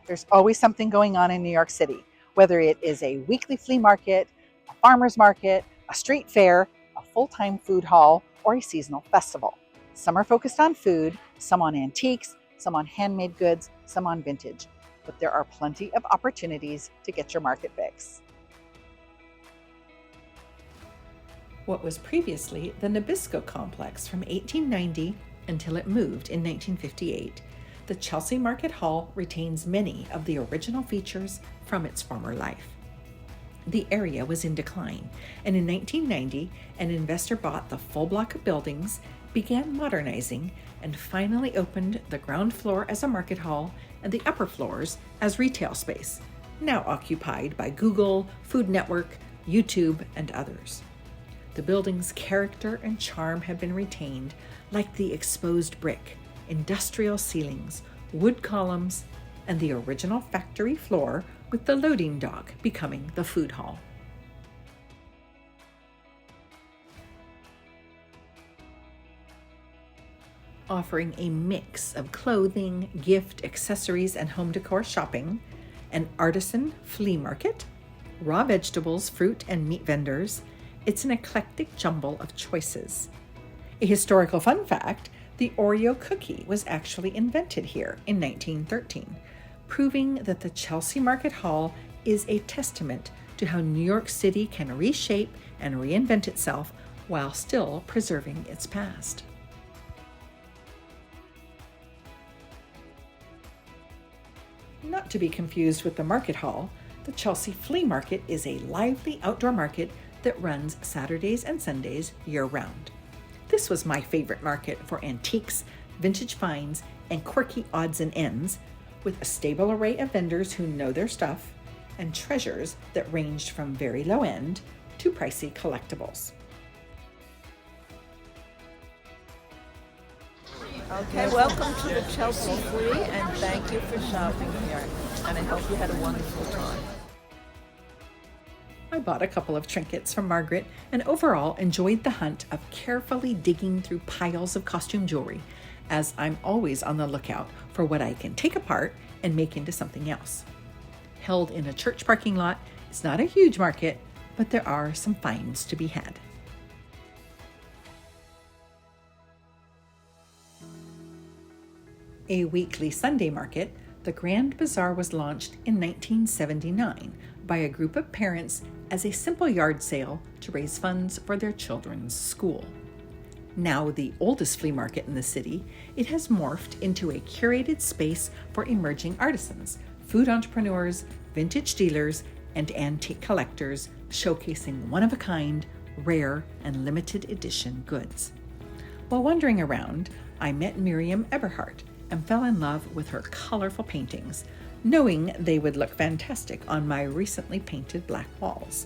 There's always something going on in New York City, whether it is a weekly flea market, a farmer's market, a street fair, a full-time food hall, or a seasonal festival. Some are focused on food, some on antiques, some on handmade goods, some on vintage. But there are plenty of opportunities to get your market fix. What was previously the Nabisco complex from 1890 until it moved in 1958, the Chelsea Market Hall retains many of the original features from its former life. The area was in decline, and in 1990, an investor bought the full block of buildings, began modernizing, and finally opened the ground floor as a market hall and the upper floors as retail space, now occupied by Google, Food Network, YouTube, and others. The building's character and charm have been retained, like the exposed brick, industrial ceilings, wood columns, and the original factory floor with the loading dock becoming the food hall. Offering a mix of clothing, gift, accessories, and home decor shopping, an artisan flea market, raw vegetables, fruit, and meat vendors, it's an eclectic jumble of choices. A historical fun fact, the Oreo cookie was actually invented here in 1913, proving that the Chelsea Market Hall is a testament to how New York City can reshape and reinvent itself while still preserving its past. Not to be confused with the Market Hall, the Chelsea Flea Market is a lively outdoor market that runs Saturdays and Sundays year-round. This was my favorite market for antiques, vintage finds, and quirky odds and ends, with a stable array of vendors who know their stuff and treasures that ranged from very low-end to pricey collectibles. Okay, welcome to the Chelsea Flea, and thank you for shopping here. And I hope you had a wonderful time. I bought a couple of trinkets from Margaret and overall enjoyed the hunt of carefully digging through piles of costume jewelry, as I'm always on the lookout for what I can take apart and make into something else. Held in a church parking lot, it's not a huge market, but there are some finds to be had. A weekly Sunday market, the Grand Bazaar was launched in 1979 by a group of parents as a simple yard sale to raise funds for their children's school. Now the oldest flea market in the city, it has morphed into a curated space for emerging artisans, food entrepreneurs, vintage dealers, and antique collectors, showcasing one-of-a-kind, rare, and limited edition goods. While wandering around, I met Miriam Eberhardt and fell in love with her colorful paintings, knowing they would look fantastic on my recently painted black walls.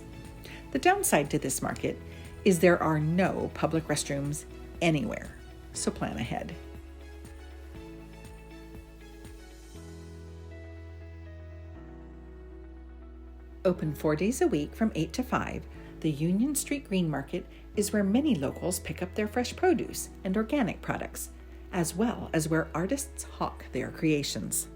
The downside to this market is there are no public restrooms anywhere, so plan ahead. Open 4 days a week from 8 to 5, the Union Street Green Market is where many locals pick up their fresh produce and organic products, as well as where artists hawk their creations.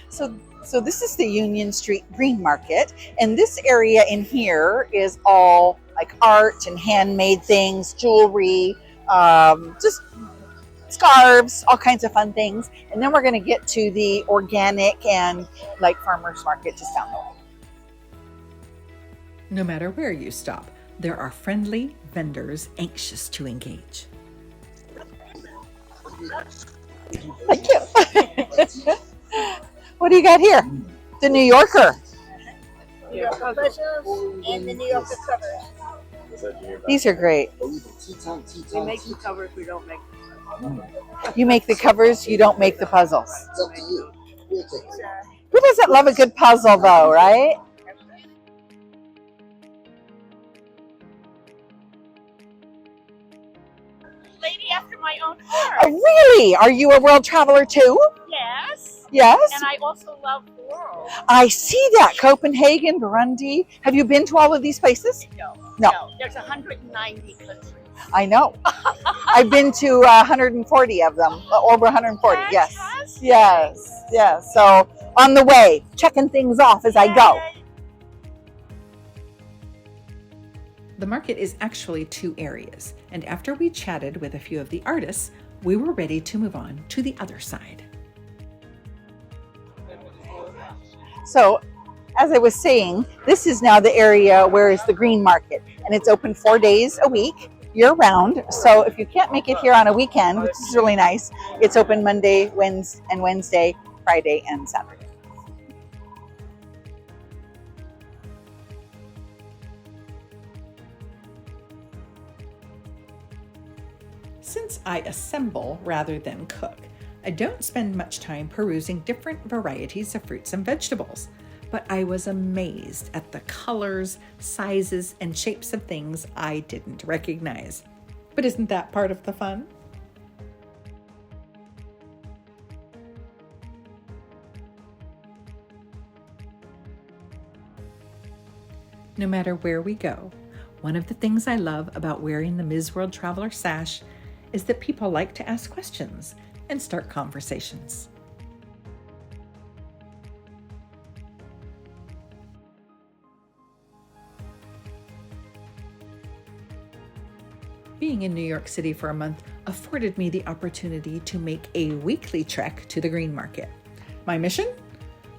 So this is the Union Street Green Market, and this area in here is all like art and handmade things, jewelry, just scarves, all kinds of fun things. And then we're going to get to the organic and like farmers market just down the way. No matter where you stop, there are friendly vendors anxious to engage. Thank you. What do you got here? The New Yorker. New Yorker Pleasures and the New Yorker covers. These are great. We make the covers, we don't make them. You make the covers, you don't make the puzzles. Who doesn't love a good puzzle though, right? Lady after my own heart. Oh, really? Are you a world traveler too? Yes. Yes. And I also love the world. I see that. Copenhagen, Burundi. Have you been to all of these places? No. No. There's 190 countries. I know. I've been to 140 of them, over 140. Yes. Fantastic. Yes. Yes. So on the way, checking things off as I go. The market is actually 2 areas, and after we chatted with a few of the artists, we were ready to move on to the other side. So, as I was saying, this is now the area where is the green market, and it's open 4 days a week, year round. So if you can't make it here on a weekend, which is really nice, it's open Monday, Wednesday, Friday, and Saturday. Since I assemble rather than cook, I don't spend much time perusing different varieties of fruits and vegetables, but I was amazed at the colors, sizes, and shapes of things I didn't recognize. But isn't that part of the fun? No matter where we go, one of the things I love about wearing the Ms. World Traveler sash is that people like to ask questions and start conversations. Being in New York City for a month afforded me the opportunity to make a weekly trek to the green market. My mission?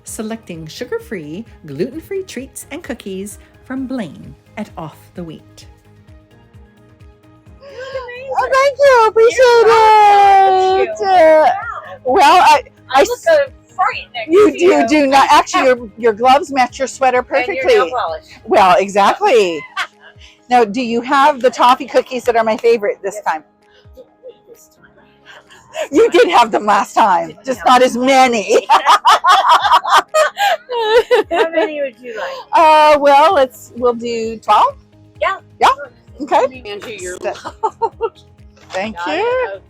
Selecting sugar-free, gluten-free treats and cookies from Blaine at Off the Wheat. Oh, thank you. Appreciate it. Well, I look frightened next you to you. do not. Actually, your gloves match your sweater perfectly. And your nail polish. Well, exactly. Now, do you have the toffee cookies that are my favorite this time? You did have them last time, just not as many. How many would you like? Well, we'll do 12. Yeah. Yeah. Okay. Andrew, you're Thank Got you. it.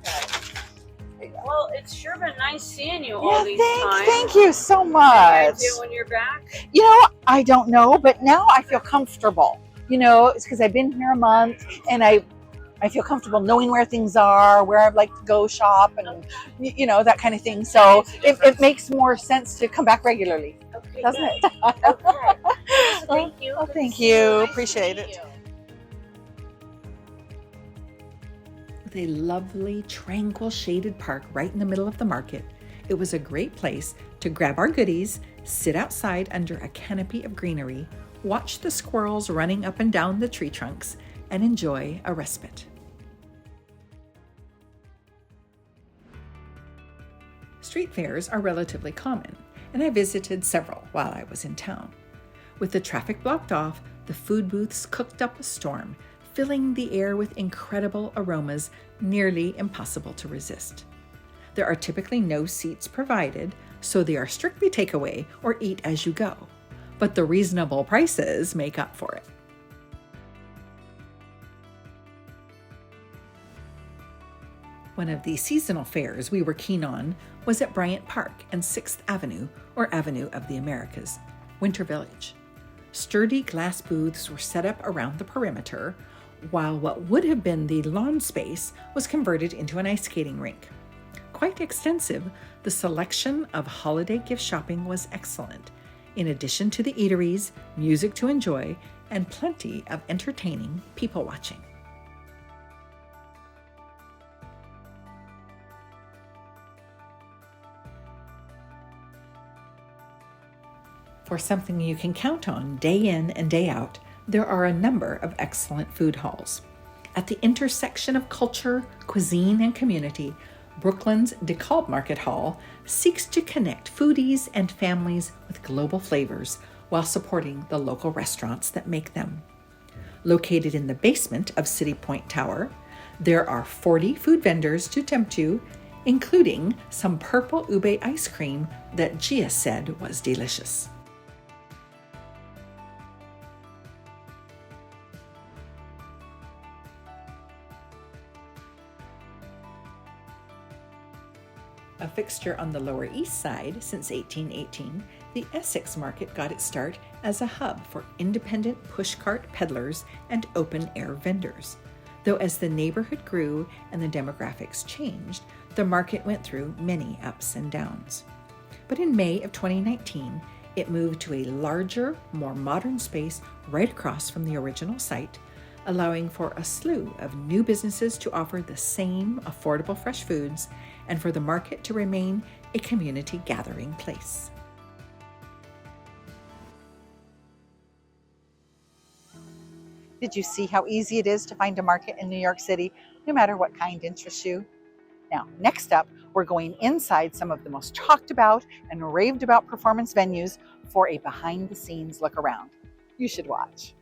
Okay. Well, it's sure been nice seeing you all these times. Thank you so How much. you do when you're back? You know, I don't know, but now I feel comfortable. You know, it's because I've been here a month, and I feel comfortable knowing where things are, where I'd like to go shop, and you know, that kind of thing. So it makes more sense to come back regularly, Okay. doesn't it? Okay. Thank you. Oh, Good to thank see you. Nice to Appreciate meet it. you. With a lovely, tranquil, shaded park right in the middle of the market, it was a great place to grab our goodies, sit outside under a canopy of greenery, watch the squirrels running up and down the tree trunks, and enjoy a respite. Street fairs are relatively common, and I visited several while I was in town. With the traffic blocked off, the food booths cooked up a storm, filling the air with incredible aromas nearly impossible to resist. There are typically no seats provided, so they are strictly takeaway or eat as you go, but the reasonable prices make up for it. One of the seasonal fairs we were keen on was at Bryant Park and 6th Avenue, or Avenue of the Americas, Winter Village. Sturdy glass booths were set up around the perimeter, while what would have been the lawn space was converted into an ice skating rink. Quite extensive, the selection of holiday gift shopping was excellent, in addition to the eateries, music to enjoy, and plenty of entertaining people watching. For something you can count on day in and day out, there are a number of excellent food halls. At the intersection of culture, cuisine, and community, Brooklyn's DeKalb Market Hall seeks to connect foodies and families with global flavors while supporting the local restaurants that make them. Located in the basement of City Point Tower, there are 40 food vendors to tempt you, including some purple ube ice cream that Gia said was delicious. A fixture on the Lower East Side since 1818, the Essex Market got its start as a hub for independent pushcart peddlers and open-air vendors. Though as the neighborhood grew and the demographics changed, the market went through many ups and downs. But in May of 2019, it moved to a larger, more modern space right across from the original site, allowing for a slew of new businesses to offer the same affordable fresh foods and for the market to remain a community gathering place. Did you see how easy it is to find a market in New York City, no matter what kind interests you? Now, next up, we're going inside some of the most talked about and raved about performance venues for a behind the scenes look around. You should watch.